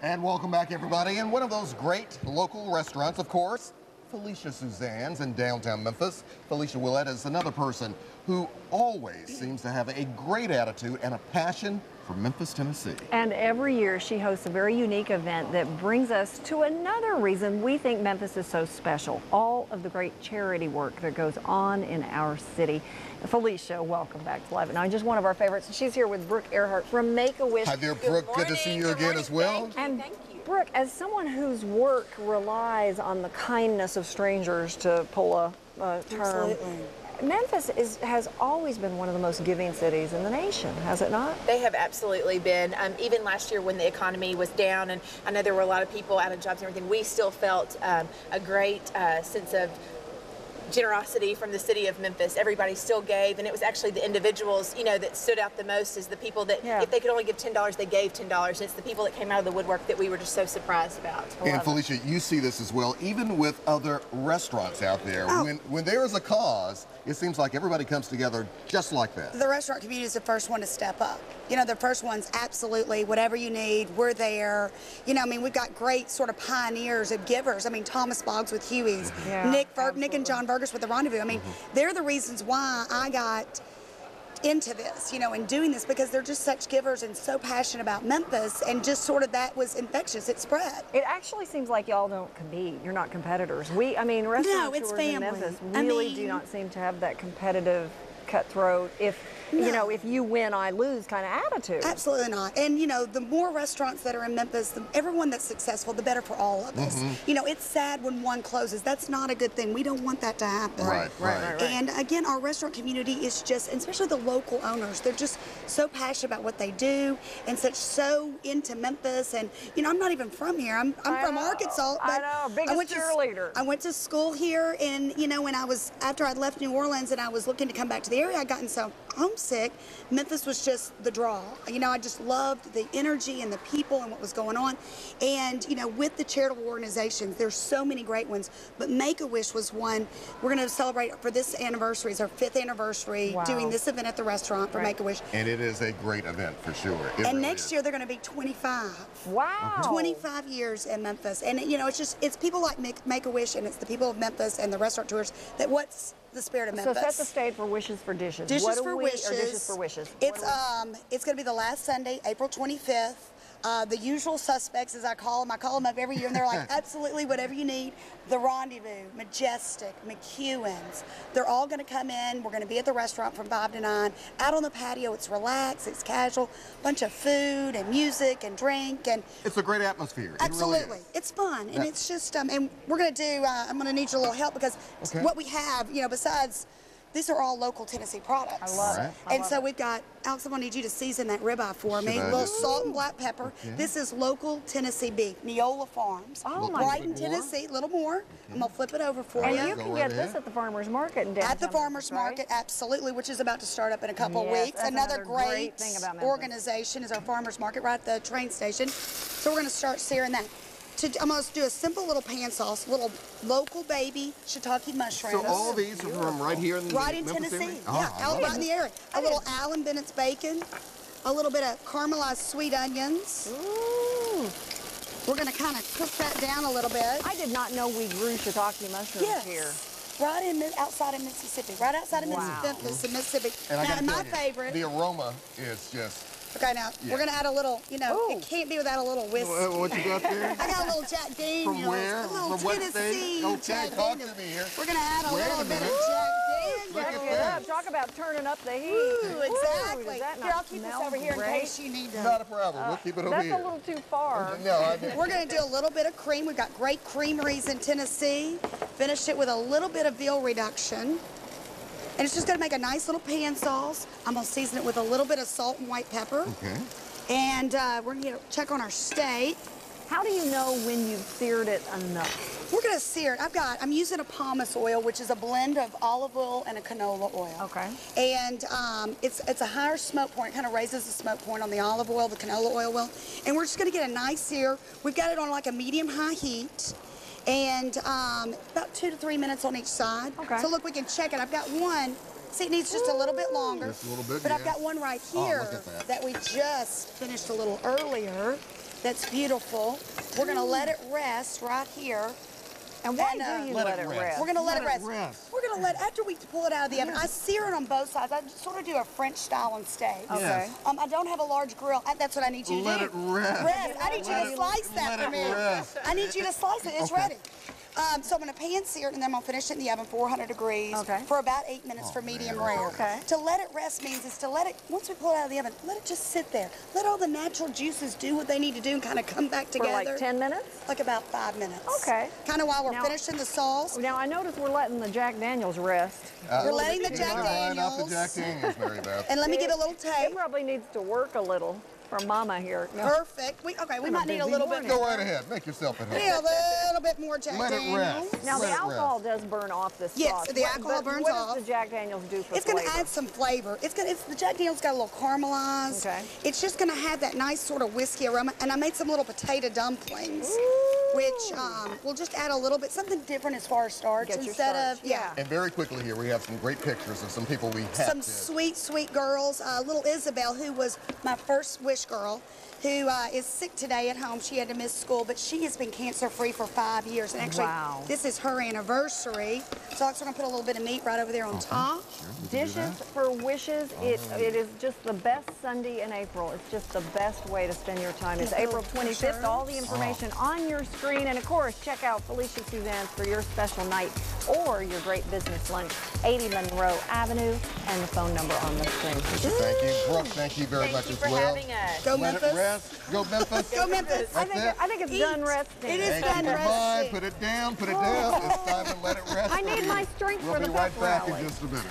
And welcome back, everybody. And one of those great local restaurants, of course, Felicia Suzanne's in downtown Memphis. Felicia Willett is another person who always seems to have a great attitude and a passion for Memphis, Tennessee. And every year she hosts a very unique event that brings us to another reason we think Memphis is so special. All of the great charity work that goes on in our city. Felicia, welcome back to Live at 9. Just one of our favorites. She's here with Brooke Earhart from Make-A-Wish. Hi there, Brooke. Good to see you again as well. Thank you. Brooke, as someone whose work relies on the kindness of strangers to pull a term, Absolutely. Memphis has always been one of the most giving cities in the nation, has it not? They have absolutely been. Even last year when the economy was down, and I know there were a lot of people out of jobs and everything, we still felt a great sense of generosity from the city of Memphis. Everybody still gave, and it was actually the individuals, you know, that stood out the most is the people that, if they could only give $10, they gave $10. It's the people that came out of the woodwork that we were just so surprised about. And Felicia, you see this as well, even with other restaurants out there. When there is a cause, it seems like everybody comes together just like that. The restaurant community is the first one to step up. You know, the first one's absolutely whatever you need, we're there. You know, I mean, we've got great sort of pioneers and givers. I mean, Thomas Boggs with Huey's, Nick and John Burgess with the Rendezvous. I mean, they're the reasons why I got into this, you know, and doing this, because they're just such givers and so passionate about Memphis, and just sort of that was infectious. It spread. It actually seems like y'all don't compete. You're not competitors. I mean, restaurateurs in Memphis really do not seem to have that competitive, cutthroat, you know, if you win, I lose kind of attitude. Absolutely not. And, you know, the more restaurants that are in Memphis, everyone that's successful, the better for all of us. You know, it's sad when one closes. That's not a good thing. We don't want that to happen. Right. And, again, our restaurant community is just, and especially the local owners, they're just so passionate about what they do and so into Memphis. And, you know, I'm not even from here. I'm from Arkansas. But I know, biggest cheerleader. I went to school here, and, you know, when after I left New Orleans and I was looking to come back to the area, I gotten so homesick. Memphis was just the draw. You know, I just loved the energy and the people and what was going on. And, you know, with the charitable organizations, there's so many great ones, but Make-A-Wish was one. We're going to celebrate for this anniversary. It's our 5th anniversary doing this event at the restaurant for Make-A-Wish. And it is a great event for sure. And next year they're going to be 25. Wow. 25 years in Memphis. And, you know, it's people like Make-A-Wish, and it's the people of Memphis and the restaurateurs that what's the spirit of Memphis. So set the stage for Wishes for Dishes. Dishes for Wishes. Or Dishes for Wishes. It's going to be the last Sunday, April 25th. The usual suspects, as I call them up every year, and they're like, absolutely whatever you need. The Rendezvous, Majestic, McEwen's, they're all going to come in. We're going to be at the restaurant from 5 to 9. Out on the patio, it's relaxed, it's casual, bunch of food and music and drink. And it's a great atmosphere. Absolutely. It really is. It's fun, and it's just, and we're going to do, I'm going to need your little help, because what we have, you know, besides, these are all local Tennessee products. I love it. And so we've got, Alex, I'm going to need you to season that ribeye for me. A little salt and black pepper. This is local Tennessee beef, Neola Farms. Oh, Brighton, Tennessee, a little more. I'm going to flip it over for you. And you can get this at the farmer's market in downtown. At the farmer's market, absolutely, which is about to start up in a couple of weeks. Another great thing about organization is our farmer's market right at the train station. So we're going to start searing that. I'm going to do a simple little pan sauce, little local baby shiitake mushrooms. So all these are from right here in Tennessee. Out right in the area. A little Allen Bennett's bacon, a little bit of caramelized sweet onions. Ooh. We're going to kind of cook that down a little bit. I did not know we grew shiitake mushrooms here. Right outside of Mississippi. Right outside of Memphis in Mississippi. And my favorite. The aroma is just... Okay, now, we're going to add a little, you know, it can't be without a little whiskey. What you got there? I got a little Jack Daniels. From where? A little From Tennessee what state? Jack Okay, talk Daniels. to me here. We're going to add a little bit of Jack Daniels. Look at Get up. Talk about turning up the heat. Ooh, exactly. Does that Here, not I'll keep this over here in great? case you need to. Not a problem. We'll keep it over here. That's a little too far. No, We're going to do a little bit of cream. We've got great creameries in Tennessee. Finished it with a little bit of veal reduction. And it's just going to make a nice little pan sauce. I'm going to season it with a little bit of salt and white pepper. Okay. And we're going to check on our steak. How do you know when you've seared it enough? We're going to sear it. I'm using a pomace oil, which is a blend of olive oil and a canola oil. Okay. And it's a higher smoke point. It kind of raises the smoke point on the olive oil, the canola oil will. And we're just going to get a nice sear. We've got it on like a medium-high heat. And about 2 to 3 minutes on each side. Okay. So look, we can check it. I've got one. See, it needs just a little bit longer. Just a little bit, but I've got one right here look at that. that we just finished a little earlier. that's beautiful. We're gonna let it rest right here. And why do you let it rest? We're gonna let it rest. rest. We're gonna let, after we pull it out of the oven, I sear it on both sides. I sort of do a French style on steak. Okay. Yes. I don't have a large grill. That's what I need you to do. Let it rest. I need you to slice that for me. Rest. I need you to slice it. It's ready. So I'm going to pan sear it, and then I'm going to finish it in the oven, 400 degrees, for about 8 minutes for medium rare. Okay. To let it rest means is to let it, once we pull it out of the oven, let it just sit there. Let all the natural juices do what they need to do and kind of come back together. For like 10 minutes? Like about 5 minutes. Okay. Kind of while we're Now- finishing the sauce. Now, I noticed we're letting the Jack Daniels rest. We're letting the Jack Line up the Daniels. Jack Daniels, Mary Beth. And let me give a little It taste. probably needs to work a little from Mama here. Perfect. We might need a busy little bit morning. Go more. right ahead. Make yourself at home. Yeah, a little bit more Jack Let it Daniels. rest. Now, Let the it alcohol does burn off this Yes, sauce. the alcohol burns what off. does the Jack Daniels do for It's going to flavor? add some flavor. It's the Jack Daniels got a little caramelized. Okay. It's just going to have that nice sort of whiskey aroma. And I made some little potato dumplings, which will just add a little bit, something different as far as starch Get your instead starch, of, yeah. And very quickly here, we have some great pictures of some people we have. Some sweet, sweet girls. Little Isabel, who was my first wish girl, who is sick today at home. She had to miss school, but she has been cancer-free for 5 years. And actually, Wow. this is her anniversary. So I'm going to put a little bit of meat right over there on top. Sure, we can do Dishes that. for wishes. It is just the best Sunday in April. It's just the best way to spend your time. It's These April little 25th. pictures. All the information on your screen. And of course, check out Felicia Suzanne's for your special night or your great business lunch. 80 Monroe Avenue and the phone number on the screen. Thank you. Brooke, thank you very much Thank you as for well. having us. Go Let it Memphis. rest. Go Memphis. Go Memphis. That's it. I think it's Eat. done resting. It is Make done up your mind. resting. Put it down. Put it down. It's time to let it rest. I need my strength We'll for be the right pep back rally. in just a minute.